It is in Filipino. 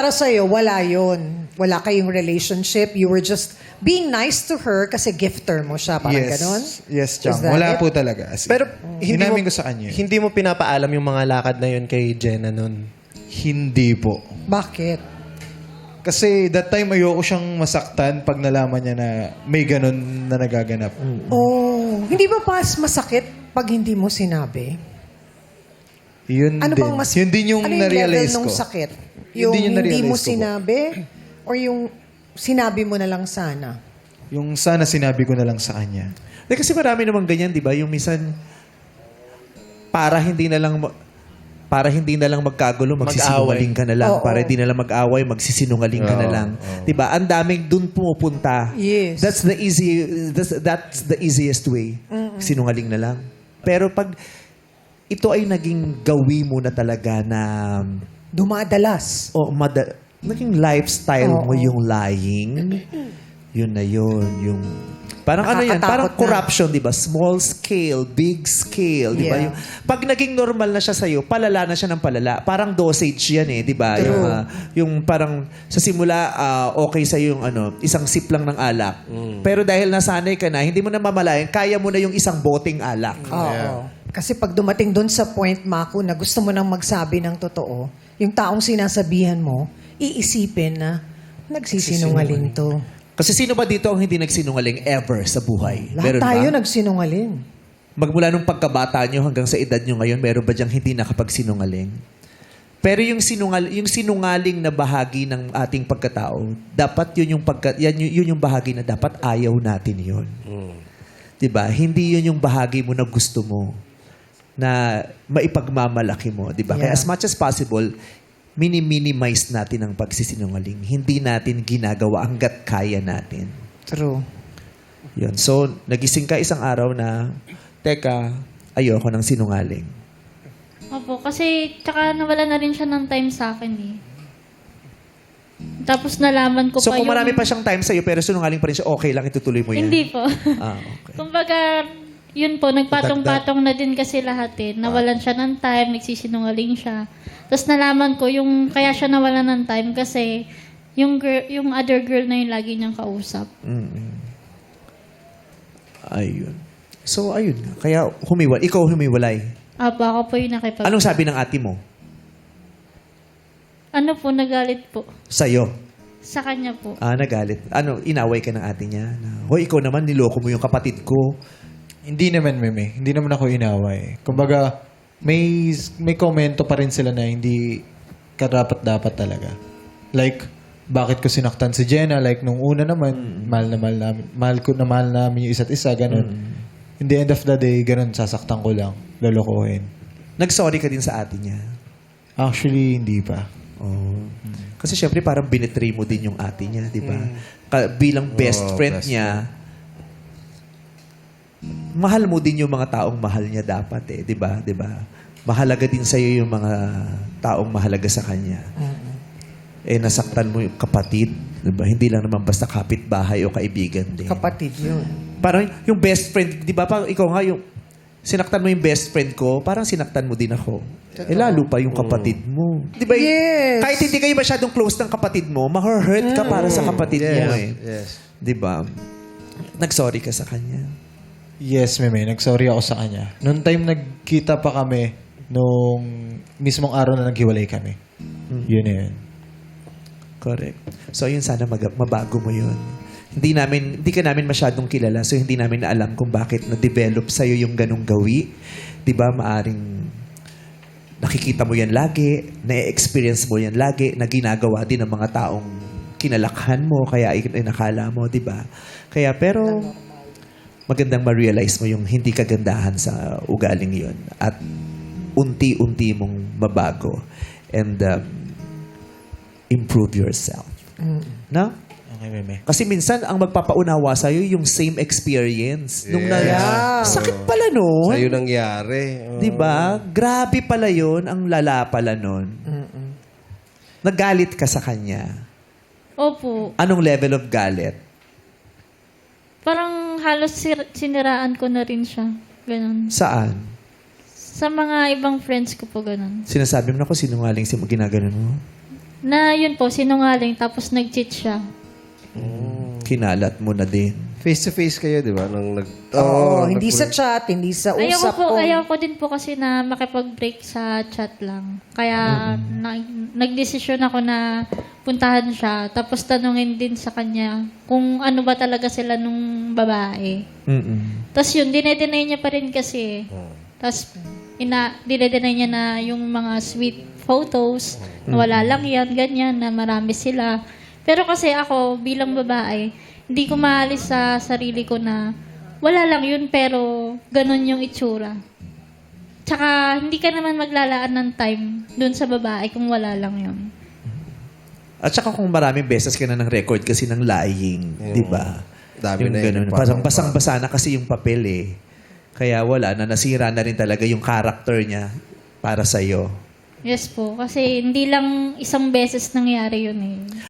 Para sa'yo, wala yun. Wala kayong relationship. You were just being nice to her kasi gifter mo siya. Parang ganon. Yes, Is Chang. that Wala it? po talaga. As in, Pero hinamin ko sa kanya. Hindi mo pinapaalam yung mga lakad na yun kay Jenna nun. Hindi po. Bakit? Kasi that time ayoko siyang masaktan pag nalaman niya na may ganun na nagaganap. Oh, hindi ba pas masakit pag hindi mo sinabi? Yun Ano din. bang mas... Yun din yung ano yung na-realize level nung ko. sakit? Yun Yung din yung hindi mo na-realize ko po. sinabi? Or yung sinabi mo na lang sana? Yung sana sinabi ko na lang sa kanya. Kasi marami namang ganyan, di ba? Yung minsan, para hindi na lang magkagulo, magsisinungaling ka na lang. Oo. Para hindi na lang mag-away, magsisinungaling ka na lang. Di ba? Ang daming dun pumupunta. Yes. That's the easiest way. Sinungaling na lang. Pero pag ito ay naging gawi mo na talaga na Dumadalas. naging lifestyle mo Oo. yung lying, yun na yun. Yung, parang ano yan? Nakakatakot Parang na. corruption, di ba? Small scale, big scale, di ba? Yeah. Yung, pag naging normal na siya sa'yo, palala na siya ng palala. Parang dosage yan eh, di ba? True. Yung parang sa simula, okay sa'yo yung isang sip lang ng alak. Pero dahil nasanay ka na, hindi mo na mamalayan, kaya mo na yung isang boteng alak. Oo. Kasi pag dumating doon sa point, Mako, na gusto mo nang magsabi ng totoo, yung taong sinasabihan mo, iisipin na nagsisinungaling to. Kasi sino ba dito ang hindi nagsinungaling ever sa buhay? Lahat Meron tayo ba? nagsinungaling. Magmula nung pagkabata nyo hanggang sa edad nyo ngayon, meron ba diyang hindi nakapagsinungaling? Pero yung sinungaling na bahagi ng ating pagkatao, dapat yun yung bahagi na dapat ayaw natin yun. 'Di ba? Hindi yun yung bahagi mo na gusto mo na maipagmamalaki mo, 'di ba? Kaya Yeah. as much as possible, minimize natin ang pagsisinungaling. Hindi natin ginagawa hangga't kaya natin. True. Yun. So, nagising ka isang araw na, teka, ayoko ng sinungaling. Opo, kasi tsaka nawala na rin siya ng time sa akin eh. Tapos nalaman ko So, pa kung yung... marami pa siyang time sa'yo, pero sinungaling pa rin siya, okay lang, itutuloy mo yan? Hindi po. Okay. Kumbaga, yun po, nagpatong-patong na din kasi lahat eh. Nawalan siya ng time, nagsisinungaling siya. Tapos nalaman ko yung kaya siya nawalan ng time kasi yung other girl na yung lagi niyang kausap. Ayun. So, ayun nga. Kaya, ikaw humiwalay. Apo, ako po yung nakipag... Anong sabi ng ate mo? Ano po, nagalit po. Sa'yo? Sa kanya po. Nagalit. Inaway ka ng ate niya? Hoy, ikaw naman, niloko mo yung kapatid ko. Hindi naman, Meme. Hindi naman ako inaway. Kumbaga, may komento pa rin sila na hindi karapat-dapat talaga. Like, bakit ko sinaktan si Jenna? Like, nung una naman, mahal namin yung isa't isa, ganun. In the end of the day, ganun, sasaktan ko lang. Lolokohin. Nag-sorry ka din sa ate niya? Actually, hindi pa. Oh. Kasi syempre parang binetray mo din yung ate niya, di ba? Bilang best friend niya, mahal mo din yung mga taong mahal niya dapat eh, di ba? Di ba? Mahalaga din sa'yo yung mga taong mahalaga sa kanya. Eh, nasaktan mo yung kapatid, di ba? Hindi lang naman basta kapitbahay o kaibigan din. Kapatid yun. Parang yung best friend, di ba? Parang ikaw nga yung sinaktan mo yung best friend ko, parang sinaktan mo din ako. Eh, lalo pa yung kapatid mo. Di ba? Yes. Kahit hindi kayo masyadong close ng kapatid mo, ma-hurt ka para sa kapatid mo eh. Yes. Di ba? Nag-sorry ka sa kanya. Yes, Meme. Nag-sorry ako sa kanya. Noong time nagkita pa kami, nung mismong araw na naghiwalay kami. Yun na yun. Correct. So, yun sana mabago mo yun. Hindi ka namin masyadong kilala, so hindi namin alam kung bakit na-develop sa'yo yung ganong gawi. Di ba? Maaring nakikita mo yan lagi, na-experience mo yan lagi, na ginagawa din ng mga taong kinalakhan mo, kaya inakala mo, di ba? Kaya, pero magandang ma-realize mo yung hindi kagandahan sa ugaling yun. At unti-unti mong mabago. And improve yourself. No? Okay, Meme. Kasi minsan, ang magpapaunawa sa'yo yung same experience. Nung Yeah. sakit pala nun. Sa'yo nangyari. Oh. Di ba? Grabe pala yun. Ang lala pala nun. Nagalit ka sa kanya. Opo. Anong level of galit? Parang halos siniraan ko na rin siya. Ganon. Saan? Sa mga ibang friends ko po ganon. Sinasabi mo na ko sinungaling ginaganon mo? Na yun po, sinungaling, tapos nag-cheat siya. Kinalat mo na din. Face-to-face kayo, di ba? Oo, hindi sa chat, hindi sa usap ko. Ayaw ko din po kasi na makipag-break sa chat lang. Kaya nagdesisyon ako na puntahan siya. Tapos tanungin din sa kanya kung ano ba talaga sila nung babae. Tapos yun, dinedenay niya pa rin kasi. Tapos dinedenay niya na yung mga sweet photos, na wala lang yan, ganyan, na marami sila. Pero kasi ako, bilang babae, hindi ko maalis sa sarili ko na wala lang yun, pero ganun yung itsura. Tsaka, hindi ka naman maglalaan ng time dun sa babae kung wala lang yun. At saka kung maraming beses ka na ng record kasi ng lying, di ba? Dami Yung na yun. ganun. Parang basang-basa na kasi yung papel eh. Kaya wala na, nasira na rin talaga yung character niya para sa'yo. Yes po, kasi hindi lang isang beses nangyari yun eh.